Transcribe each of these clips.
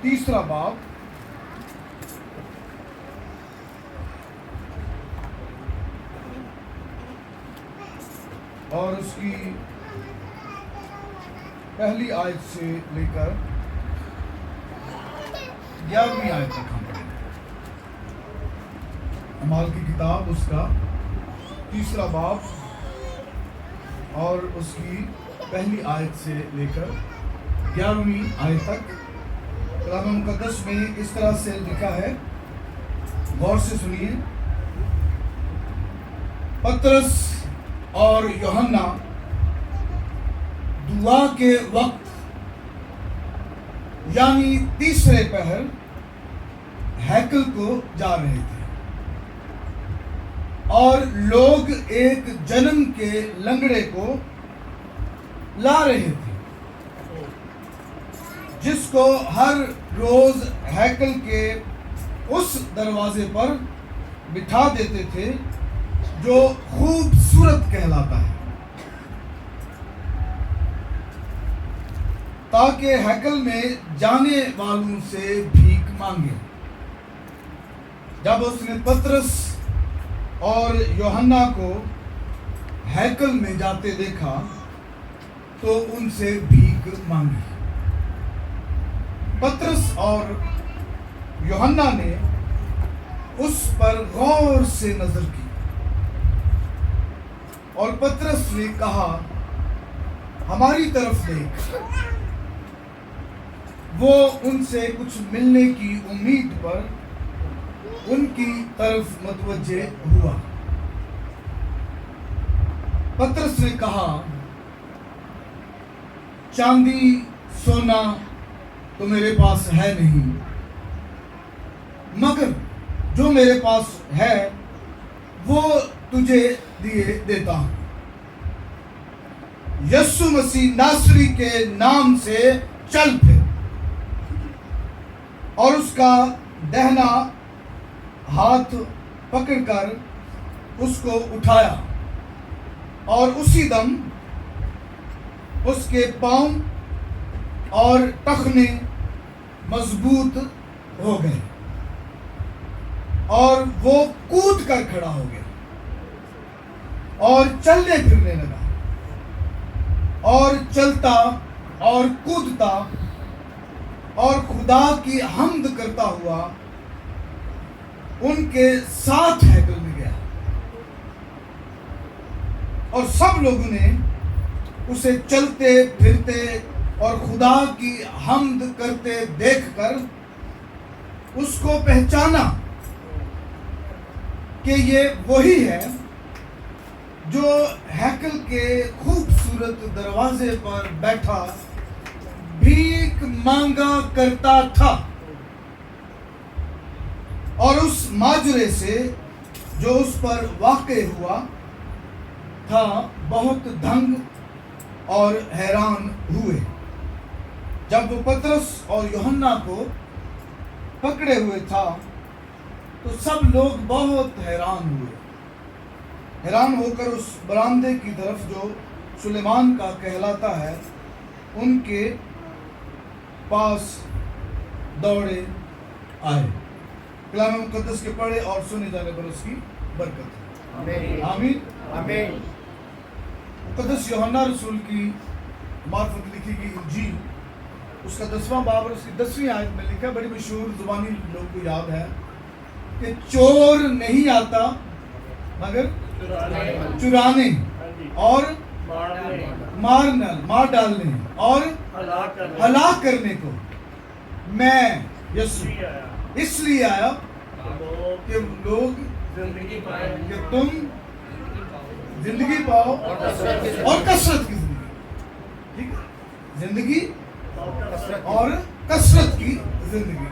3 باب اور اس کی پہلی آیت سے لے کر 11ویں آیت تک ہم پڑھیں گے۔ اعمال کی کتاب اس کا 3 باب اور اس کی پہلی آیت سے لے کر 11ویں آیت تک کلام مقدس میں اس طرح سے لکھا ہے، غور سے سنیے۔ پترس اور یوحنا دعا کے وقت یعنی تیسرے پہر ہیکل کو جا رہے تھے، اور لوگ ایک جنم کے لنگڑے کو لا رہے تھے، جس کو ہر روز ہیکل کے اس دروازے پر بٹھا دیتے تھے جو خوبصورت کہلاتا ہے، تاکہ ہیکل میں جانے والوں سے بھیک مانگے۔ جب اس نے پترس اور یوحنا کو ہیکل میں جاتے دیکھا تو ان سے بھیک مانگی۔ پترس اور یوحنا نے اس پر غور سے نظر کی، اور پترس نے کہا، ہماری طرف دیکھ۔ وہ ان سے کچھ ملنے کی امید پر ان کی طرف متوجہ ہوا۔ پترس نے کہا، چاندی سونا تو میرے پاس ہے نہیں، مگر جو میرے پاس ہے وہ تجھے دیتا ہوں۔ یسوع مسیح ناصری کے نام سے چل پھر۔ اور اس کا دہنا ہاتھ پکڑ کر اس کو اٹھایا، اور اسی دم اس کے پاؤں اور ٹخنے مضبوط ہو گئے، اور وہ کود کر کھڑا ہو گیا اور چلنے پھرنے لگا، اور چلتا اور کودتا اور خدا کی حمد کرتا ہوا ان کے ساتھ ہیکل میں گیا، اور سب لوگوں نے اسے چلتے پھرتے اور خدا کی حمد کرتے دیکھ کر اس کو پہچانا کہ یہ وہی ہے جو ہیکل کے خوبصورت دروازے پر بیٹھا بھیک مانگا کرتا تھا، اور اس ماجرے سے جو اس پر واقع ہوا تھا بہت دنگ اور حیران ہوئے۔ جب وہ پترس اور یوحنا کو پکڑے ہوئے تھا تو سب لوگ بہت حیران ہوئے، حیران ہو کر اس برآمدے کی طرف جو سلیمان کا کہلاتا ہے ان کے پاس دوڑے آئے۔ کلام مقدس کے پڑھے اور سنے جانے پر اس کی برکت۔ آمین آمین۔ مقدس یوحنا رسول کی معرفت لکھی گئی انجیل اس کا 10واں باب اور اس کی 10ویں آیت میں لکھا، بڑی مشہور زبانی لوگ کو یاد ہے کہ چور نہیں آتا مگر چرانے اور مار ڈالنے اور ہلاک کرنے کو میں یسوع اس لیے آیا کہ لوگ کہ تم زندگی پاؤ اور کثرت کی زندگی، ٹھیک ہے، زندگی اور کثرت کی زندگی۔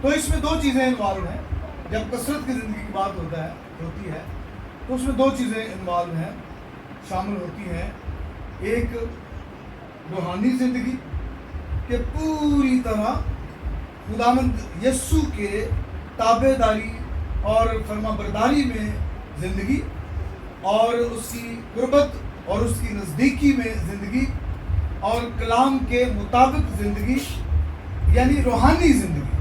تو اس میں 2 چیزیں انوالو ہیں۔ جب کثرت کی زندگی کی بات ہوتی ہے تو اس میں 2 چیزیں انوالو ہیں، شامل ہوتی ہیں۔ ایک روحانی زندگی کہ پوری طرح خداوند یسوع کے تابع داری اور فرما برداری میں زندگی، اور اس کی قربت اور اس کی نزدیکی میں زندگی، اور کلام کے مطابق زندگی، یعنی روحانی زندگی،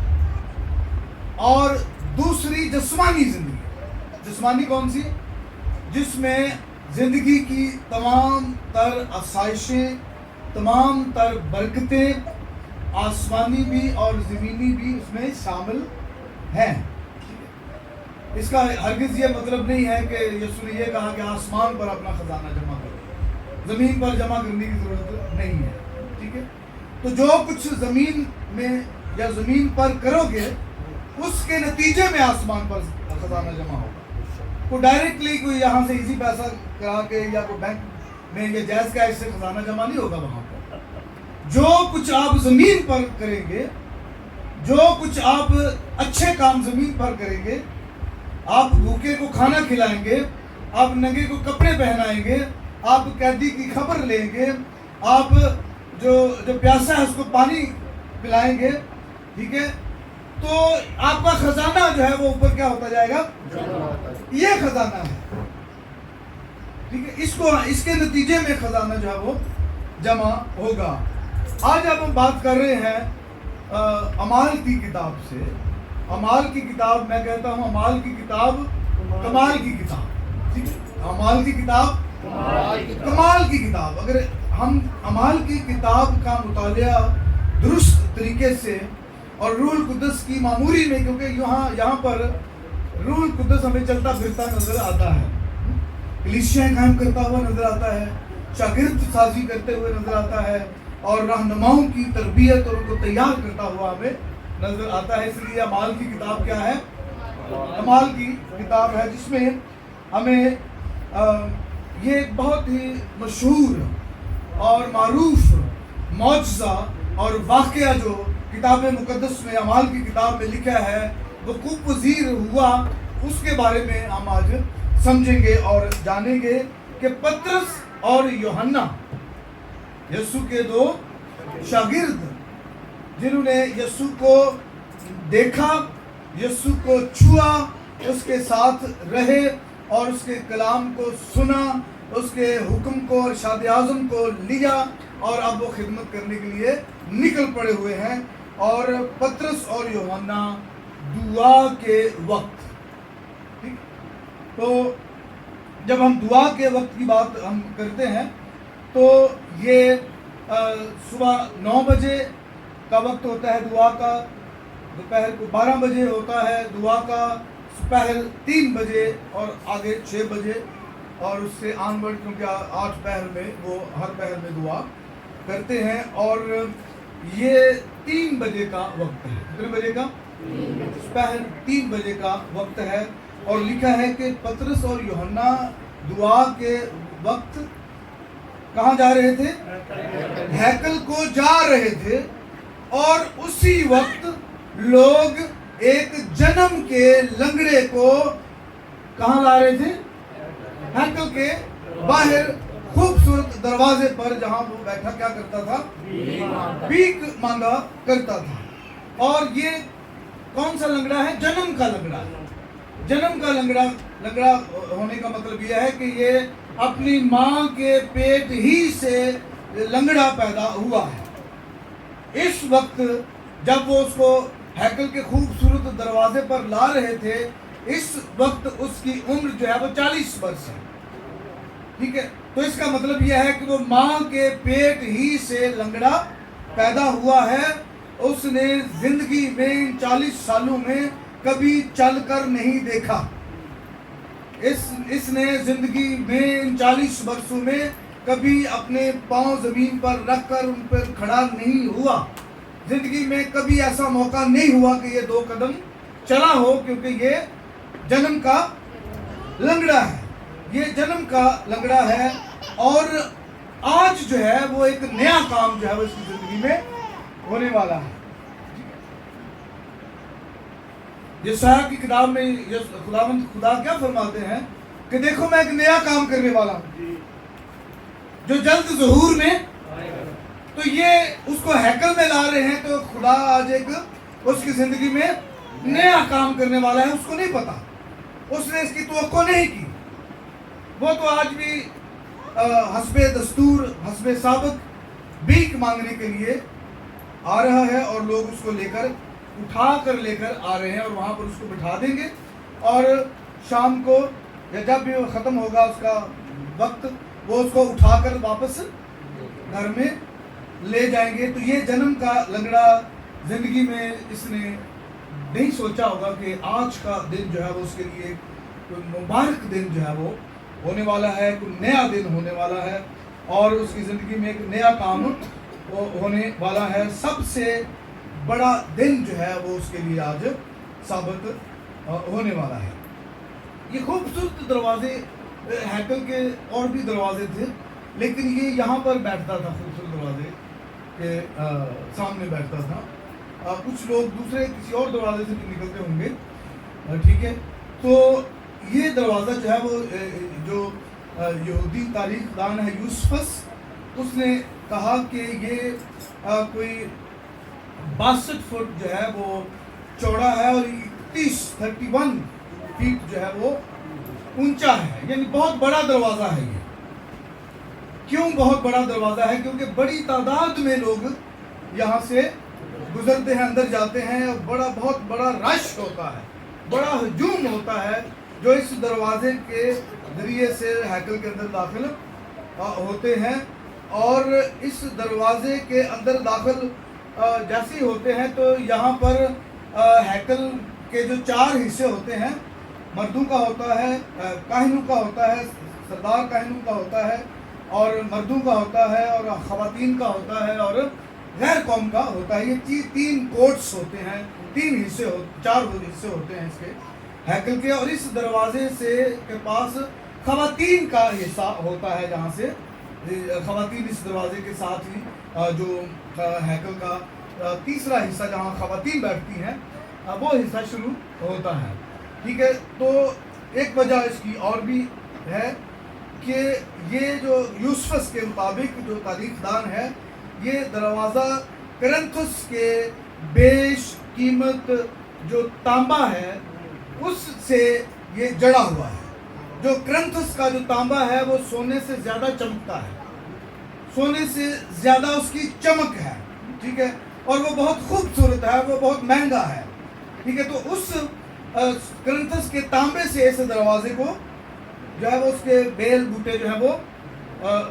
اور دوسری جسمانی زندگی. جسمانی کون سی؟ جس میں زندگی کی تمام تر آسائشیں، تمام تر برکتیں، آسمانی بھی اور زمینی بھی اس میں شامل ہیں. اس کا ہرگز یہ مطلب نہیں ہے کہ یسوع نے یہ کہا کہ آسمان پر اپنا خزانہ جمع کرو، زمین پر جمع کرنے کی ضرورت نہیں ہے. ٹھیک ہے، تو جو کچھ زمین میں یا زمین پر کرو گے اس کے نتیجے میں آسمان پر خزانہ جمع ہوگا. کوئی ڈائریکٹلی کوئی یہاں سے ایزی پیسہ کرا کے یا کوئی بینک میں یا جائز کا ایسے خزانہ جمع نہیں ہوگا وہاں پر. جو کچھ آپ زمین پر کریں گے، جو کچھ آپ اچھے کام زمین پر کریں گے، آپ بھوکے کو کھانا کھلائیں گے، آپ ننگے کو کپڑے پہنائیں گے، آپ قیدی کی خبر لیں گے، آپ جو پیاسا ہے اس کو پانی پلائیں گے. ٹھیک ہے، تو آپ کا خزانہ جو ہے وہ اوپر کیا ہوتا جائے گا؟ یہ خزانہ ہے. ٹھیک ہے، اس کے نتیجے میں خزانہ جو ہے وہ جمع ہوگا. آج اب ہم بات کر رہے ہیں اعمال کی کتاب سے. اعمال کی کتاب، میں کہتا ہوں اعمال کی کتاب کمال کی کتاب. ٹھیک ہے، اعمال کی کتاب کمال کی کتاب. اگر ہم اعمال کی کتاب کا مطالعہ درست طریقے سے اور روح القدس کی معموری میں، کیونکہ یہاں پر روح القدس ہمیں چلتا پھرتا نظر آتا ہے، کلیسیاں قائم کرتا ہوا نظر آتا ہے، شاگرد سازی کرتے ہوئے نظر آتا ہے، اور رہنماؤں کی تربیت اور ان کو تیار کرتا ہوا ہمیں نظر آتا ہے. اس لیے اعمال کی کتاب کیا ہے؟ اعمال کی کتاب ہے، جس میں ہمیں یہ ایک بہت ہی مشہور اور معروف معجزہ اور واقعہ جو کتاب مقدس میں اعمال کی کتاب میں لکھا ہے وقوع پذیر ہوا، اس کے بارے میں ہم آج سمجھیں گے اور جانیں گے کہ پطرس اور یوحنا، یسوع کے دو شاگرد، جنہوں نے یسوع کو دیکھا، یسوع کو چھوا، اس کے ساتھ رہے اور اس کے کلام کو سنا، اس کے حکم کو، ارشاد اعظم کو لیا، اور اب وہ خدمت کرنے کے لیے نکل پڑے ہوئے ہیں. اور پطرس اور یوحنا دعا کے وقت، ٹھیک، تو جب ہم دعا کے وقت کی بات ہم کرتے ہیں تو یہ صبح 9 بجے کا وقت ہوتا ہے دعا کا، دوپہر کو 12 بجے ہوتا ہے دعا کا، پہر 3 بجے اور آگے 6 بجے، اور اس سے آنورڈ، کیونکہ 8 پہر میں وہ ہر پہر میں دعا کرتے ہیں. اور یہ 3 بجے کا وقت ہے. کتنے بجے کا؟ پہر 3 بجے کا وقت ہے. اور لکھا ہے کہ پطرس اور یوحنا دعا کے وقت کہاں جا رہے تھے؟ ہیکل کو جا رہے تھے. اور اسی وقت لوگ ایک جنم کے لنگڑے کو کہاں لا رہے تھے؟ ہیکل کے باہر خوبصورت دروازے پر، جہاں وہ بیٹھا کیا کرتا تھا؟ بھیک مانگا کرتا تھا. اور یہ کون سا لنگڑا ہے؟ جنم کا لنگڑا ہے. جنم کا لنگڑا ہونے کا مطلب یہ ہے کہ یہ اپنی ماں کے پیٹ ہی سے لنگڑا پیدا ہوا ہے. اس وقت جب وہ اس کو ہیکل کے خوبصورت دروازے پر لا رہے تھے، اس وقت اس کی عمر جو ہے وہ 40 برس ہے. ٹھیک ہے، تو اس کا مطلب یہ ہے کہ وہ ماں کے پیٹ ہی سے لنگڑا پیدا ہوا ہے. اس نے زندگی میں 40 سالوں میں کبھی چل کر نہیں دیکھا. اس نے زندگی میں 40 برسوں میں کبھی اپنے پاؤں زمین پر رکھ کر ان پر کھڑا نہیں ہوا. زندگی میں کبھی ایسا موقع نہیں ہوا کہ یہ 2 قدم چلا ہو، کیونکہ یہ جنم کا لنگڑا ہے. یہ جنم کا لنگڑا ہے. اور آج جو ہے وہ ایک نیا کام جو ہے وہ اس کی زندگی میں ہونے والا ہے. یسایہ کی کتاب میں خدا کیا فرماتے ہیں کہ دیکھو میں ایک نیا کام کرنے والا ہوں جو جلد ظہور میں. تو یہ اس کو ہیکل میں لا رہے ہیں، تو خدا آج ایک اس کی زندگی میں نیا کام کرنے والا ہے. اس کو نہیں پتا، اس نے اس کی توقع نہیں کی. وہ تو آج بھی حسب دستور، حسب سابق بھیک مانگنے کے لیے آ رہا ہے اور لوگ اس کو اٹھا کر لے کر آ رہے ہیں اور وہاں پر اس کو بٹھا دیں گے، اور شام کو یا جب بھی ختم ہوگا اس کا وقت، وہ اس کو اٹھا کر واپس گھر میں لے جائیں گے۔ تو یہ جنم کا لنگڑا زندگی میں اس نے نہیں سوچا ہوگا کہ آج کا دن جو ہے وہ اس کے لیے کوئی مبارک دن جو ہے وہ ہونے والا ہے، کوئی نیا دن ہونے والا ہے، اور اس کی زندگی میں ایک نیا کام ہونے والا ہے۔ سب سے بڑا دن جو ہے وہ اس کے لیے آج ثابت ہونے والا ہے۔ یہ خوبصورت دروازے، ہیکل کے اور بھی دروازے تھے، لیکن یہ یہاں پر بیٹھتا تھا، خوبصورت دروازے کے سامنے بیٹھتا تھا۔ کچھ لوگ دوسرے کسی اور دروازے سے بھی نکلتے ہوں گے، ٹھیک ہے۔ تو یہ دروازہ جو ہے وہ جو یہودی تاریخ دان ہے یوسفس، اس نے کہا کہ یہ کوئی 62 فٹ جو ہے وہ چوڑا ہے اور 31 فیٹ جو ہے وہ اونچا ہے، یعنی بہت بڑا دروازہ ہے۔ یہ کیوں بہت بڑا دروازہ ہے؟ کیونکہ بڑی تعداد میں لوگ یہاں سے گزرتے ہیں، اندر جاتے ہیں، بہت بڑا رش ہوتا ہے، بڑا ہجوم ہوتا ہے جو اس دروازے کے ذریعے سے ہیکل کے اندر داخل ہوتے ہیں۔ اور اس دروازے کے اندر داخل جیسے ہی ہوتے ہیں تو یہاں پر ہیکل کے جو 4 حصے ہوتے ہیں، مردوں کا ہوتا ہے، کاہنوں کا ہوتا ہے، سردار کاہنوں کا ہوتا ہے، اور مردوں کا ہوتا ہے، اور خواتین کا ہوتا ہے، اور غیر قوم کا ہوتا ہے۔ یہ 3 کوٹس ہوتے ہیں، 4 حصے ہوتے ہیں اس کے ہیکل کے، اور اس دروازے سے کے پاس خواتین کا حصہ ہوتا ہے، جہاں سے خواتین اس دروازے کے ساتھ ہی جو ہیکل کا تیسرا حصہ جہاں خواتین بیٹھتی ہیں وہ حصہ شروع ہوتا ہے، ٹھیک ہے۔ تو ایک وجہ اس کی اور بھی ہے کہ یہ جو یوسفس کے مطابق جو تاریخ دان ہے، یہ دروازہ کرنتھس کے بیش قیمت جو تانبا ہے اس سے یہ جڑا ہوا ہے۔ جو کرنتھس کا جو تانبا ہے وہ سونے سے زیادہ چمکتا ہے، سونے سے زیادہ اس کی چمک ہے، ٹھیک ہے، اور وہ بہت خوبصورت ہے، وہ بہت مہنگا ہے، ٹھیک ہے۔ تو اس کرنتھس کے تانبے سے اس دروازے کو جو ہے وہ اس کے بیل بوٹے جو ہے وہ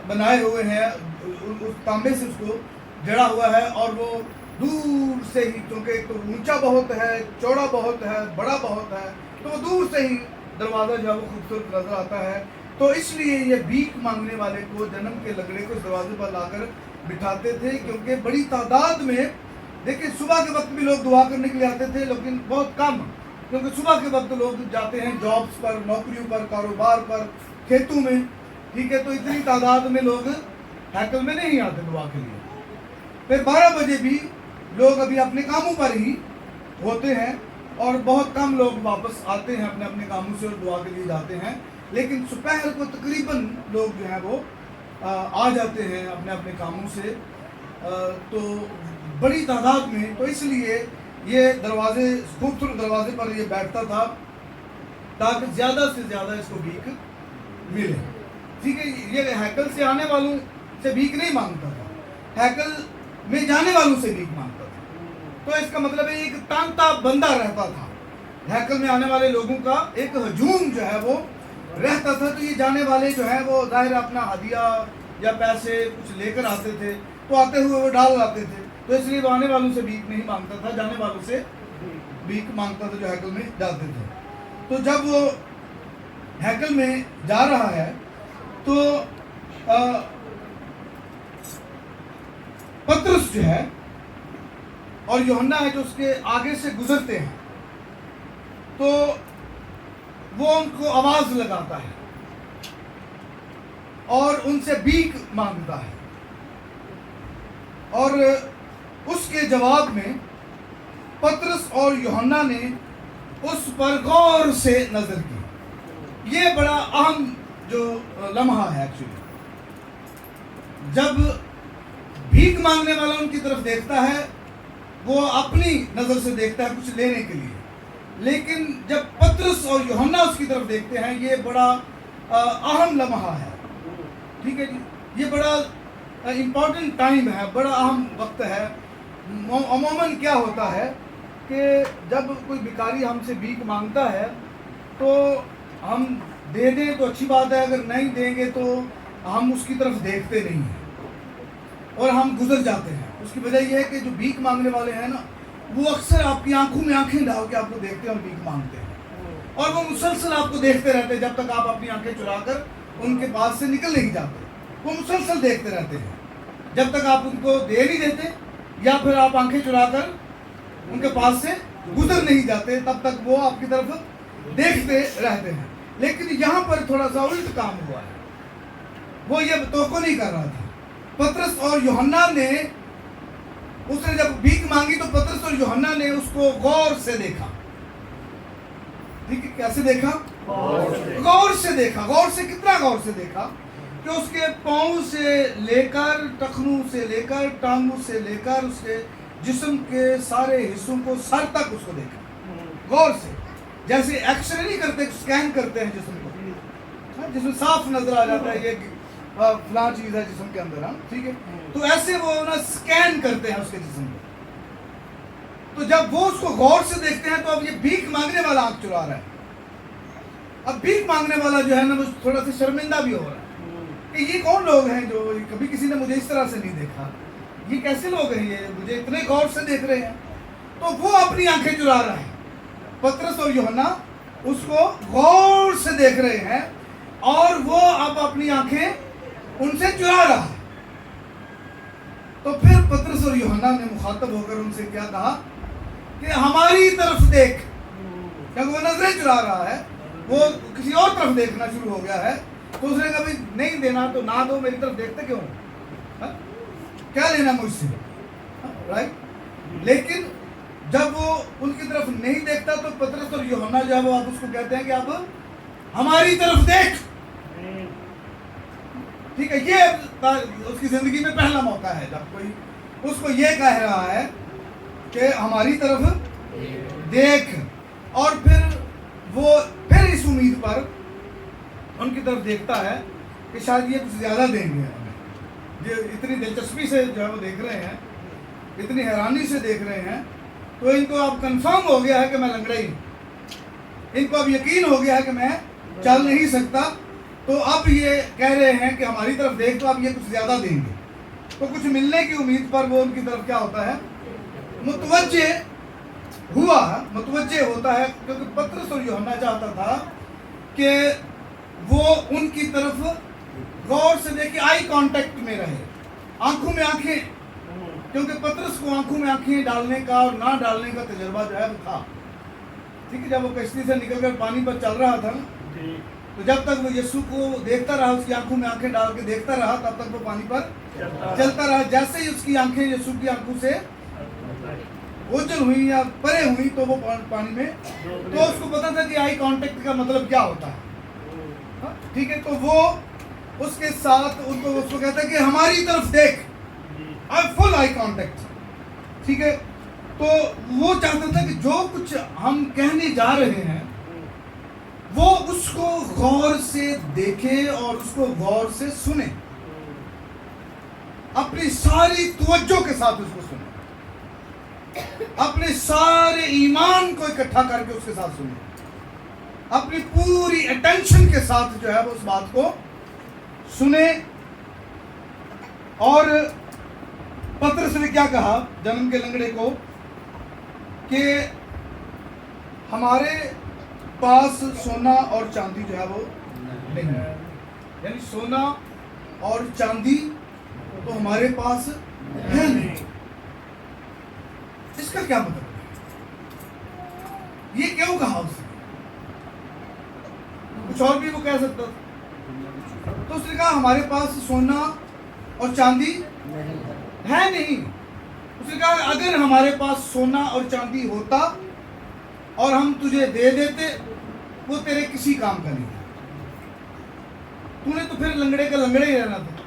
بنائے ہوئے ہیں، اس تانبے سے اس کو جڑا ہوا ہے، اور وہ دور سے ہی، کیونکہ ایک تو اونچا بہت ہے، چوڑا بہت ہے، بڑا بہت ہے، تو وہ دور سے ہی دروازہ جو ہے وہ خوبصورت نظر آتا ہے۔ تو اس لیے یہ بھیک مانگنے والے کو، جنم کے لنگڑے کو اس دروازے پر لا کر بٹھاتے تھے، کیونکہ بڑی تعداد میں، دیکھیں صبح کے وقت بھی لوگ دعا کرنے کے لیے آتے تھے، لیکن بہت کم، کیونکہ صبح کے وقت لوگ جاتے ہیں جابس پر، نوکریوں پر، کاروبار پر، کھیتوں میں، ٹھیک ہے۔ تو اتنی تعداد میں لوگ ہیکل میں نہیں آتے دعا کے لیے۔ پھر 12 بجے بھی لوگ ابھی اپنے کاموں پر ہی ہوتے ہیں، اور بہت کم لوگ واپس آتے ہیں اپنے اپنے کاموں سے اور دعا کے لیے جاتے ہیں، لیکن دوپہر کو تقریباً لوگ جو ہیں وہ آ جاتے ہیں اپنے اپنے کاموں سے، تو بڑی تعداد میں۔ تو اس لیے یہ دروازے، خوبصورت دروازے پر یہ بیٹھتا تھا تاکہ زیادہ سے زیادہ اس کو بھیک ملے، ٹھیک ہے۔ یہ ہیکل سے آنے والوں سے بھیک نہیں مانگتا تھا، ہیکل میں جانے والوں سے بھیک مانگتا تھا۔ تو اس کا مطلب ہے ایک تانتا بندہ رہتا تھا، ہیکل میں آنے والے لوگوں کا ایک ہجوم جو ہے وہ رہتا تھا۔ تو یہ جانے والے جو ہیں وہ ظاہر اپنا ہدیہ یا پیسے کچھ لے کر آتے تھے، تو آتے ہوئے وہ ڈال لاتے تھے، تو اس لیے وہ آنے والوں سے بھیک نہیں مانگتا تھا، جانے والوں سے بھیک مانگتا تھا جو ہیکل میں جاتے تھے۔ تو جب وہ ہیکل میں جا رہا ہے تو پترس جو ہے اور یوحنا ہے جو اس کے آگے سے گزرتے ہیں، تو وہ ان کو آواز لگاتا ہے اور ان سے بھیک مانگتا ہے، اور اس کے جواب میں پترس اور یوحنا نے اس پر غور سے نظر کی۔ یہ بڑا اہم جو لمحہ ہے ایکچولی، جب بھیک مانگنے والا ان کی طرف دیکھتا ہے وہ اپنی نظر سے دیکھتا ہے کچھ لینے کے لیے، لیکن جب پترس اور یوحنا اس کی طرف دیکھتے ہیں یہ بڑا اہم لمحہ ہے، ٹھیک ہے جی، یہ بڑا امپورٹنٹ ٹائم ہے، بڑا اہم وقت ہے عموماً کیا ہوتا ہے کہ جب کوئی بھکاری ہم سے بھیک مانگتا ہے تو ہم دے دیں تو اچھی بات ہے، اگر نہیں دیں گے تو ہم اس کی طرف دیکھتے نہیں ہیں اور ہم گزر جاتے ہیں. اس کی وجہ یہ ہے کہ جو بھیک مانگنے والے ہیں نا، وہ اکثر آپ کی آنکھوں میں آنکھیں ڈال کے آپ کو دیکھتے ہیں اور بھیک مانگتے ہیں، اور وہ مسلسل آپ کو دیکھتے رہتے ہیں جب تک آپ اپنی آنکھیں چرا کر ان کے پاس سے نکل نہیں جاتے. وہ مسلسل دیکھتے رہتے ہیں جب تک آپ ان کو دے نہیں دیتے یا پھر آپ آنکھیں چرا کر ان کے پاس سے گزر نہیں جاتے، تب تک وہ آپ کی طرف دیکھتے رہتے ہیں. لیکن یہاں پر تھوڑا سا الٹ کام ہوا ہے. وہ یہ توقع نہیں کر رہا تھا. پطرس اور یوحنا نے، اس نے جب بھیک مانگی تو پطرس اور یوحنا نے اس کو غور سے دیکھا. ٹھیک ہے، کیسے دیکھا؟ غور سے دیکھا. غور سے کتنا غور سے دیکھا کہ اس کے پاؤں سے لے کر، ٹخنوں سے لے کر، ٹانگوں سے لے کر اس کے جسم کے سارے حصوں کو، سر تک اس کو دیکھا غور سے. جیسے ایکس رے نہیں کرتے، اسکین کرتے ہیں جسم کو، جسم صاف نظر آ جاتا ہے یہ فلاں چیز ہے جسم کے اندر. ٹھیک ہے، تو ایسے وہ نا اسکین کرتے ہیں اس کے جسم کو. تو جب وہ اس کو غور سے دیکھتے ہیں تو اب یہ بھیک مانگنے والا آنکھ چرا رہا ہے. اب بھیک مانگنے والا جو ہے نا وہ تھوڑا سا شرمندہ بھی ہو رہا ہے کہ یہ کون لوگ ہیں جو کبھی کسی نے مجھے اس طرح سے نہیں دیکھا، یہ کیسے لوگ ہیں، یہ مجھے اتنے غور سے دیکھ رہے ہیں. تو وہ اپنی آنکھیں چرا رہا ہے. پطرس اور یوحنا اس کو غور سے دیکھ رہے ہیں اور وہ اب اپنی آنکھیں ان سے چرا رہا ہے. تو پھر پطرس اور یوحنا نے مخاطب ہو کر ان سے کیا کہا کہ ہماری طرف دیکھ. کیونکہ وہ نظریں چرا رہا ہے، وہ کسی اور طرف دیکھنا شروع ہو گیا ہے. تو اس نے کبھی نہیں دینا تو نہ دو، میری طرف دیکھتے کیوں؟ کیا لینا مجھ سے؟ رائٹ. لیکن جب وہ ان کی طرف نہیں دیکھتا تو پطرس اور یوحنا جو ہے وہ اب اس کو کہتے ہیں کہ اب ہماری طرف دیکھ. ٹھیک ہے، یہ اس کی زندگی میں پہلا موقع ہے جب کوئی اس کو یہ کہہ رہا ہے کہ ہماری طرف دیکھ. اور پھر وہ پھر اس امید پر ان کی طرف دیکھتا ہے کہ شاید یہ کچھ زیادہ دیں گے ہمیں. یہ اتنی دلچسپی سے جو ہے وہ دیکھ رہے ہیں، اتنی حیرانی سے دیکھ رہے ہیں، تو ان کو اب کنفرم ہو گیا ہے کہ میں لنگڑا ہی ہوں. ان کو اب یقین ہو گیا ہے کہ میں چل نہیں سکتا. تو اب یہ کہہ رہے ہیں کہ ہماری طرف دیکھ، تو اب یہ کچھ زیادہ دیں گے. تو کچھ ملنے کی امید پر وہ ان کی طرف کیا ہوتا ہے؟ متوجہ ہوتا ہے. کیونکہ پطرس اور یوحنا چاہتا تھا کہ وہ ان کی طرف غور سے دیکھے، آئی کانٹیکٹ میں رہے، آنکھوں میں آنکھیں. کیونکہ پطرس کو آنکھوں میں آنکھیں ڈالنے کا اور نہ ڈالنے کا تجربہ جو ہے وہ تھا. ٹھیک ہے، جب وہ کشتی سے نکل کر پانی پر چل رہا تھا تو جب تک وہ یسوع کو دیکھتا رہا، اس کی آنکھوں میں آنکھیں ڈال کے دیکھتا رہا، تب تک وہ پانی پر چلتا رہا. جیسے ہی اس کی آنکھیں یسوع کی آنکھوں سے اوجھل ہوئی یا پرے ہوئی تو وہ پانی میں، تو اس کو پتا تھا کہ آئی کانٹیکٹ کا مطلب کیا ہوتا ہے. ٹھیک ہے، تو وہ اس کے ساتھ اس کو کہتا ہے کہ ہماری طرف دیکھ، فل آئی کانٹیکٹ. ٹھیک ہے، تو وہ چاہتا تھا کہ جو کچھ ہم کہنے جا رہے ہیں وہ اس کو غور سے دیکھے اور اس کو غور سے سنے، اپنی ساری توجہ کے ساتھ اس کو سنے، اپنے سارے ایمان کو اکٹھا کر کے اس کے ساتھ سنے، اپنی پوری اٹینشن کے ساتھ جو ہے وہ اس بات کو سنے. اور پطرس نے کیا کہا جنم کے لنگڑے کو کہ ہمارے پاس سونا اور چاندی جو ہے وہ نہیں ہے. یعنی سونا اور چاندی تو ہمارے پاس ہے نہیں. اس کا کیا مطلب ہے؟ یہ کیوں کہا اس نے؟ کچھ اور بھی وہ کہہ سکتا تھا. تو اس نے کہا ہمارے پاس سونا اور چاندی ہے نہیں. اس نے کہا اگر ہمارے پاس سونا اور چاندی ہوتا اور ہم تجھے دے دیتے، وہ تیرے کسی کام کا نہیں تھا. تو نے تو پھر لنگڑے کا لنگڑے ہی رہنا تھا.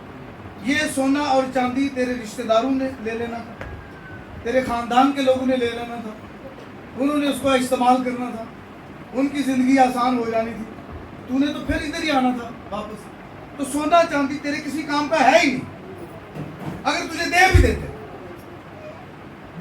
یہ سونا اور چاندی تیرے رشتہ داروں نے لے لینا تھا، تیرے خاندان کے لوگوں نے لے لینا تھا، انہوں نے اس کو استعمال کرنا تھا، ان کی زندگی آسان ہو جانی تھی. تو نے تو پھر ادھر ہی آنا تھا واپس. تو سونا چاندی تیرے کسی کام کا ہے ہی نہیں. اگر تجھے دے بھی دیتے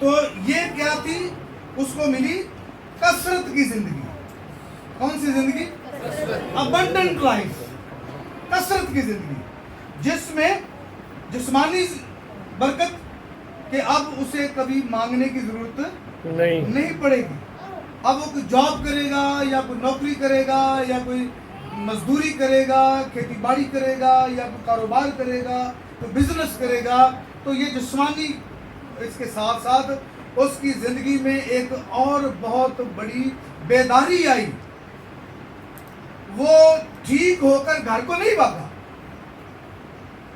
تو یہ کیا تھی؟ اس کو ملی کثرت کی زندگی. کون سی زندگی؟ ابنڈنٹ لائف، کثرت کی زندگی، جس میں جسمانی برکت کہ اب اسے کبھی مانگنے کی ضرورت نہیں پڑے گی. اب وہ کوئی جاب کرے گا یا کوئی نوکری کرے گا یا کوئی مزدوری کرے گا، کھیتی باڑی کرے گا یا کوئی کاروبار کرے گا، کوئی بزنس کرے گا، تو یہ جسمانی اس کے ساتھ ساتھ اس کی زندگی میں ایک اور بہت بڑی بیداری آئی. وہ ٹھیک ہو کر گھر کو نہیں بھاگا،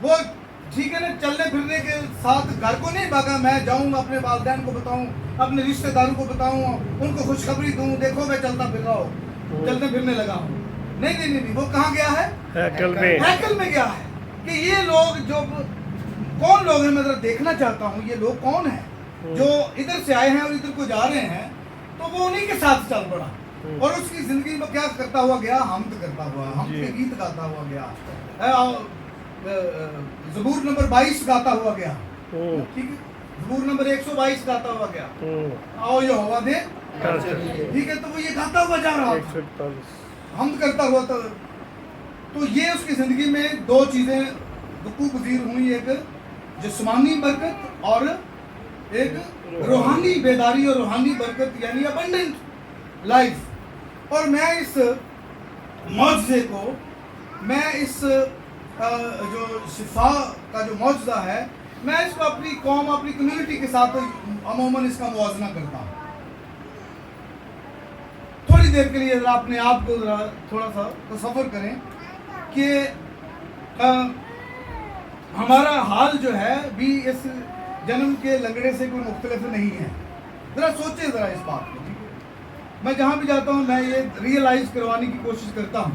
وہ ٹھیک ہے نا چلنے پھرنے کے ساتھ گھر کو نہیں بھاگا، میں جاؤں اپنے والدین کو بتاؤں، اپنے رشتہ داروں کو بتاؤں، ان کو خوشخبری دوں، دیکھو میں چلتا پھر رہا ہوں، چلنے پھرنے لگا ہوں. نہیں، وہ کہاں گیا ہے؟ ہیکل میں گیا ہے. کہ یہ لوگ جو کون لوگ ہیں، میں ذرا دیکھنا چاہتا ہوں یہ لوگ کون ہیں جو ادھر سے آئے ہیں اور ادھر کو جا رہے ہیں. تو وہ انہی کے ساتھ چل پڑا اور اس کی زندگی میں کیا کرتا ہوا گیا؟ حمد کرتا ہوا، حمد کے گیت گاتا ہوا گیا، زبور نمبر 22 گاتا ہوا گیا. ٹھیک ہے، زبور نمبر 122 گاتا ہوا گیا، آؤ یہوہ دے. ٹھیک ہے، تو وہ یہ گاتا ہوا جا رہا تھا، حمد کرتا ہوا تھا. تو یہ اس کی زندگی میں دو چیزیں وقوع پذیر ہوئی، ایک جسمانی برکت اور ایک روحانی بیداری اور روحانی برکت، یعنی ابنڈنٹ لائف. اور میں اس معجزے کو، میں اس جو شفا کا جو معجزہ ہے، میں اس کو اپنی قوم، اپنی کمیونٹی کے ساتھ عموماً اس کا موازنہ کرتا ہوں. تھوڑی دیر کے لیے ذرا اپنے آپ کو ذرا تھوڑا سا تصور کریں کہ ہمارا حال جو ہے بھی اس جنم کے لنگڑے سے کوئی مختلف نہیں ہے. ذرا سوچیں ذرا اس بات کو. میں جہاں بھی جاتا ہوں میں یہ ریئلائز کروانے کی کوشش کرتا ہوں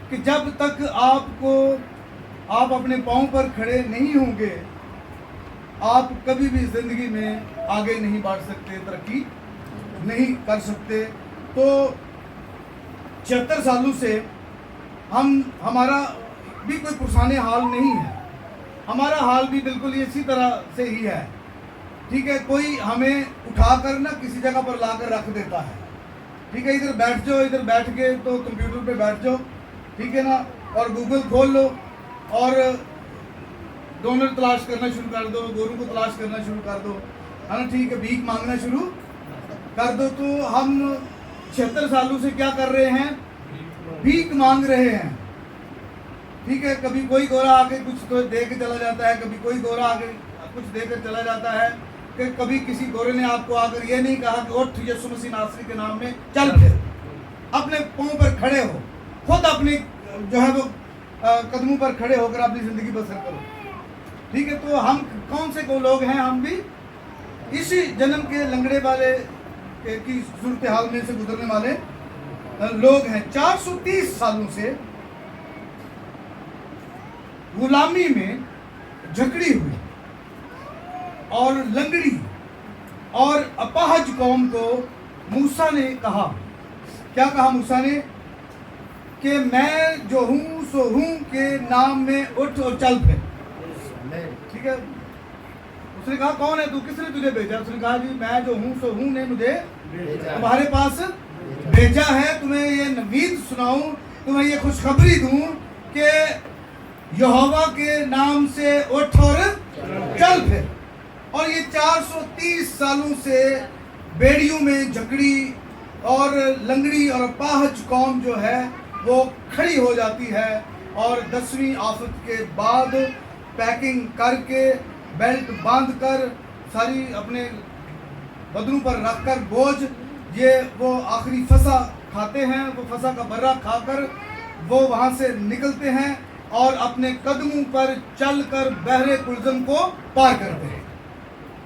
کہ جب تک آپ اپنے پاؤں پر کھڑے نہیں ہوں گے، آپ کبھی بھی زندگی میں آگے نہیں بڑھ سکتے، ترقی نہیں کر سکتے. تو 76 سالوں سے ہمارا بھی کوئی پرسان حال نہیں ہے، ہمارا حال بھی بالکل اسی طرح سے ہی ہے. ٹھیک ہے، کوئی ہمیں اٹھا کر نہ کسی جگہ پر لا کر رکھ دیتا ہے. ٹھیک ہے، ادھر بیٹھ جاؤ، ادھر بیٹھ کے تو کمپیوٹر پہ بیٹھ جاؤ، ٹھیک ہے نا، اور گوگل کھول لو اور ڈونر تلاش کرنا شروع کر دو، گوروں کو تلاش کرنا شروع کر دو، ہے نا. ٹھیک ہے، بھیک مانگنا شروع کر دو. تو ہم 76 سالوں سے کیا کر رہے ہیں؟ بھیک مانگ رہے ہیں. ٹھیک ہے، کبھی کوئی گورا آگے کچھ دے کے چلا جاتا ہے، کبھی کوئی گورا آگے کچھ دے کر چلا جاتا ہے. کہ کبھی کسی گورے نے آپ کو آ کر یہ نہیں کہا کہ اٹھ یسوع مسیح ناصری کے نام میں چل پھر، اپنے پاؤں پر کھڑے ہو، خود اپنی جو ہے وہ قدموں پر کھڑے ہو کر اپنی زندگی بسر کرو. ٹھیک ہے، تو ہم کون سے کو لوگ ہیں؟ ہم بھی اسی جنم کے لنگڑے والے کی صورتحال میں سے گزرنے والے لوگ ہیں. 430 سالوں سے غلامی میں جھکڑی ہوئی اور لنگڑی اور اپاہج قوم کو موسیٰ نے کہا، کیا کہا موسیٰ نے؟ کہ میں جو ہوں سو ہوں کے نام میں اٹھ اور چل پھر. ٹھیک ہے، اس نے کہا کون ہے تو، کس نے تجھے بھیجا؟ اس نے کہا جی میں جو ہوں سو ہوں نے مجھے تمہارے پاس بھیجا ہے، تمہیں یہ نوید سناؤں، تمہیں یہ خوشخبری دوں کہ یہوہ کے نام سے اٹھ اور چل پھر. اور یہ 430 سالوں سے بیڑیوں میں جھکڑی اور لنگڑی اور اپاہج قوم جو ہے وہ کھڑی ہو جاتی ہے، اور 10ویں آفت کے بعد پیکنگ کر کے، بیلٹ باندھ کر، ساری اپنے بدنوں پر رکھ کر بوجھ، یہ وہ آخری فسا کھاتے ہیں، وہ فسا کا برہ کھا کر وہ وہاں سے نکلتے ہیں اور اپنے قدموں پر چل کر بحر کلزم کو پار کرتے ہیں.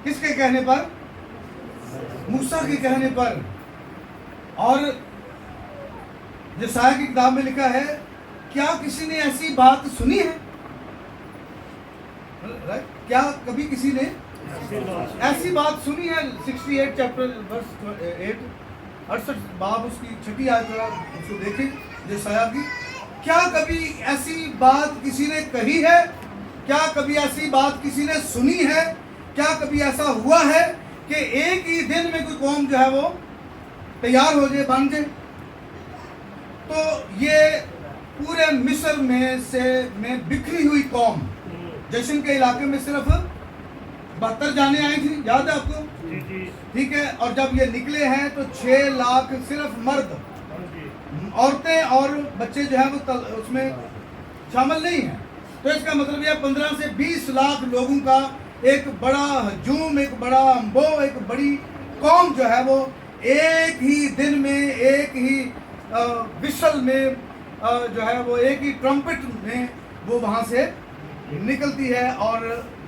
کس کے کہنے پر؟ موسیٰ کے کہنے پر. اور یسایہ کی کتاب میں لکھا ہے، کیا کسی نے ایسی بات سنی ہے؟ کیا کبھی کسی نے ایسی بات سنی ہے؟ 68 چیپٹر ورس 8، 68 باب اس کی 6 آیت، ذرا اس کو دیکھیں یسایہ کی. کیا کبھی ایسی بات کسی نے کہی ہے؟ کیا کبھی ایسی بات کسی نے سنی ہے؟ کیا کبھی ایسا ہوا ہے کہ ایک ہی دن میں کوئی قوم جو ہے وہ تیار ہو جائے, بن جائے. تو یہ پورے مصر میں بکھری ہوئی قوم, جشن کے علاقے میں صرف 72 جانیں آئی تھیں, یاد ہے آپ کو؟ ٹھیک ہے. اور جب یہ نکلے ہیں تو 6 لاکھ صرف مرد, عورتیں اور بچے جو ہیں وہ اس میں شامل نہیں ہیں. تو اس کا مطلب یہ 15 سے 20 لاکھ لوگوں کا ایک بڑا ہجوم, ایک بڑا امبو, ایک بڑی قوم جو ہے وہ ایک ہی دن میں, ایک ہی وشل میں جو ہے وہ, ایک ہی ٹرمپٹ میں وہ وہاں سے نکلتی ہے اور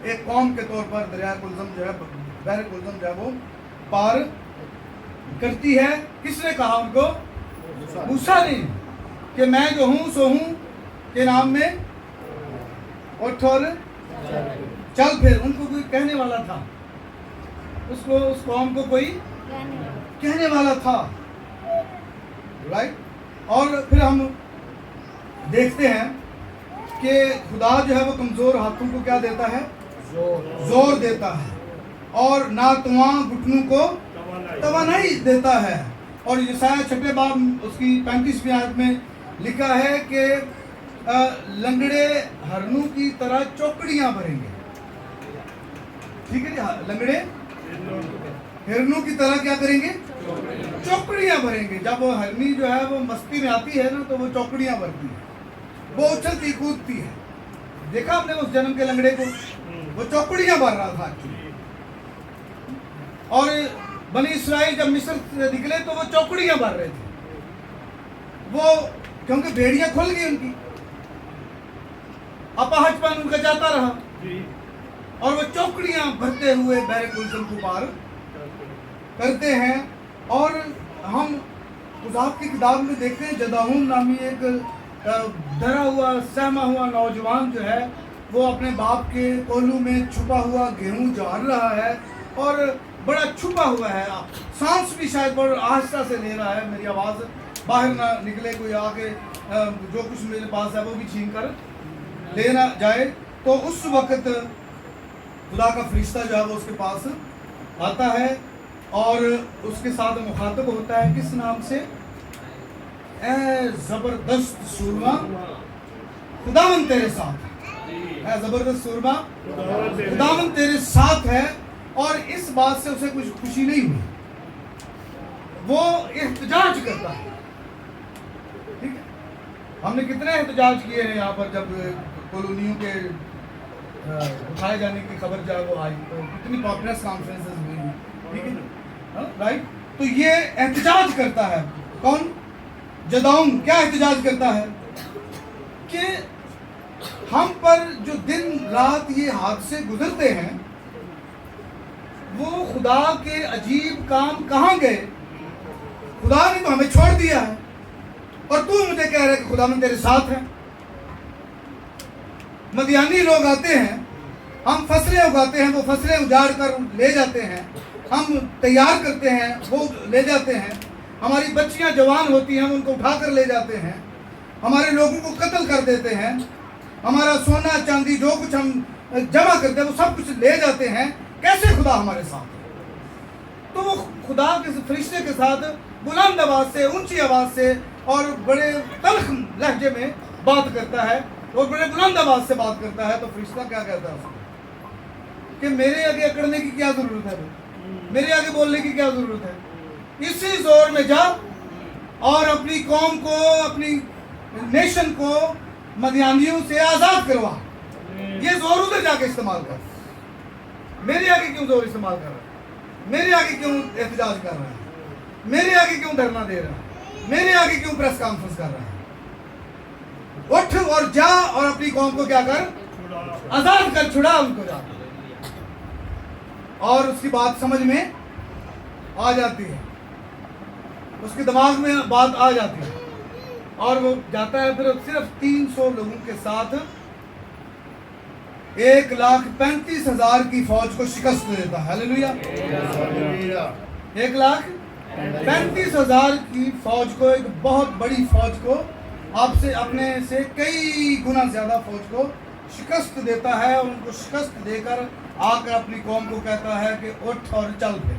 ایک قوم کے طور پر دریائے کلزم جو ہے, بحر کلزم جو ہے وہ پار کرتی ہے. کس نے کہا ان کو؟ موسیٰ نے, کہ میں جو ہوں سو ہوں کے نام میں اٹھ اور چل پھر. ان کو کوئی کہنے والا تھا, اس قوم کو کوئی کہنے والا تھا, رائٹ. اور پھر ہم دیکھتے ہیں کہ خدا جو ہے وہ کمزور ہاتھوں کو کیا دیتا ہے؟ زور دیتا ہے, اور ناتواں گھٹنوں کو توانائی دیتا ہے. اور یسایہ 6 باب اس کی 35ویں آیت میں لکھا ہے کہ لنگڑے ہرنوں کی طرح چوکڑیاں بھریں گے. ٹھیک ہے جی, لنگڑے ہرنوں کی طرح کیا کریں گے؟ چوکڑیاں بھریں گے. جب وہ ہرنی جو ہے وہ مستی میں آتی ہے نا تو وہ چوکڑیاں بھرتی ہے, وہ اچھلتی کودتی ہے. دیکھا آپ نے اس جنم کے لنگڑے کو, وہ چوکڑیاں بھر رہا تھا. اور بنی اسرائیل جب مصر سے نکلے تو وہ چوکڑیاں بھر رہے تھے, وہ کیونکہ بھیڑیاں کھل گئی ان کی, اپاہج پن ان کا جاتا رہا, اور وہ چوکڑیاں بھرتے ہوئے بحر کلزم کو پار کرتے ہیں. اور ہم خدا کی کتاب میں دیکھتے ہیں جدعون نامی ایک ڈرا ہوا سہما ہوا نوجوان جو ہے وہ اپنے باپ کے کولو میں چھپا ہوا گیہوں جاڑ رہا ہے, اور بڑا چھپا ہوا ہے. سانس بھی شاید بڑا آہستہ سے لے رہا ہے, میری آواز باہر نہ نکلے, کوئی آگے جو کچھ میرے پاس ہے وہ بھی چھین کر لینا جائے. تو اس وقت خدا کا فرشتہ جو ہے وہ اس کے پاس آتا ہے اور اس کے ساتھ مخاطب ہوتا ہے. کس نام سے؟ اے زبردست سورما, خداوند تیرے ساتھ ہے. اے زبردست سورما, خداوند تیرے ساتھ ہے. اور اس بات سے اسے کچھ خوشی نہیں ہوئی, وہ احتجاج کرتا ہے. ٹھیک ہے, ہم نے کتنے احتجاج کیے ہیں یہاں پر جب کالونیوں کے اٹھائے جانے کی خبر جو ہے وہ آئی, تو کتنی پاپولر کانفرنسز ہوئی ہیں. ٹھیک ہے, رائٹ. تو یہ احتجاج کرتا ہے. کون؟ جدعون. کیا احتجاج کرتا ہے؟ کہ ہم پر جو دن رات یہ حادثے گزرتے ہیں وہ خدا کے عجیب کام کہاں گئے؟ خدا نے تو ہمیں چھوڑ دیا ہے, اور تو مجھے کہہ رہے کہ خدا میں تیرے ساتھ ہے. مدیانی لوگ آتے ہیں, ہم فصلیں اگاتے ہیں, وہ فصلیں اجاڑ کر لے جاتے ہیں, ہم تیار کرتے ہیں وہ لے جاتے ہیں, ہماری بچیاں جوان ہوتی ہیں ان کو اٹھا کر لے جاتے ہیں, ہمارے لوگوں کو قتل کر دیتے ہیں, ہمارا سونا چاندی جو کچھ ہم جمع کرتے ہیں وہ سب کچھ لے جاتے ہیں. کیسے خدا ہمارے ساتھ ہے؟ تو وہ خدا کے فرشتے کے ساتھ بلند آواز سے, اونچی آواز سے اور بڑے تلخ لہجے میں بات کرتا ہے, اور بڑے بلند آواز سے بات کرتا ہے. تو فرشتہ کیا کہتا ہے اس کو کہ میرے آگے اکڑنے کی کیا ضرورت ہے, میرے آگے بولنے کی کیا ضرورت ہے؟ اسی زور میں جا اور اپنی قوم کو, اپنی نیشن کو مدیانیوں سے آزاد کروا. یہ زور ادھر جا کے استعمال کر, میرے آگے کیوں زور استعمال کر رہا ہے؟ میرے آگے کیوں احتجاج کر رہا ہے؟ میرے آگے کیوں دھرنا دے رہا ہے؟ میرے آگے کیوں پریس کانفرنس کر رہا ہے؟ اٹھ اور جا اور اپنی قوم کو کیا کر؟ آزاد کر, چھڑا ان کو جا. اور اس کی بات سمجھ میں آ جاتی ہے, اس کے دماغ میں بات آ جاتی ہے, اور وہ جاتا ہے. پھر صرف 300 لوگوں کے ساتھ 1,35,000 کی فوج کو شکست دیتا ہے. ہاللیلویا. 1,35,000 کی فوج کو, ایک بہت بڑی فوج کو, آپ سے اپنے سے کئی گنا زیادہ فوج کو شکست دیتا ہے. اور ان کو شکست دے کر آ کر اپنی قوم کو کہتا ہے کہ اٹھ اور چل پھر.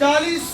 40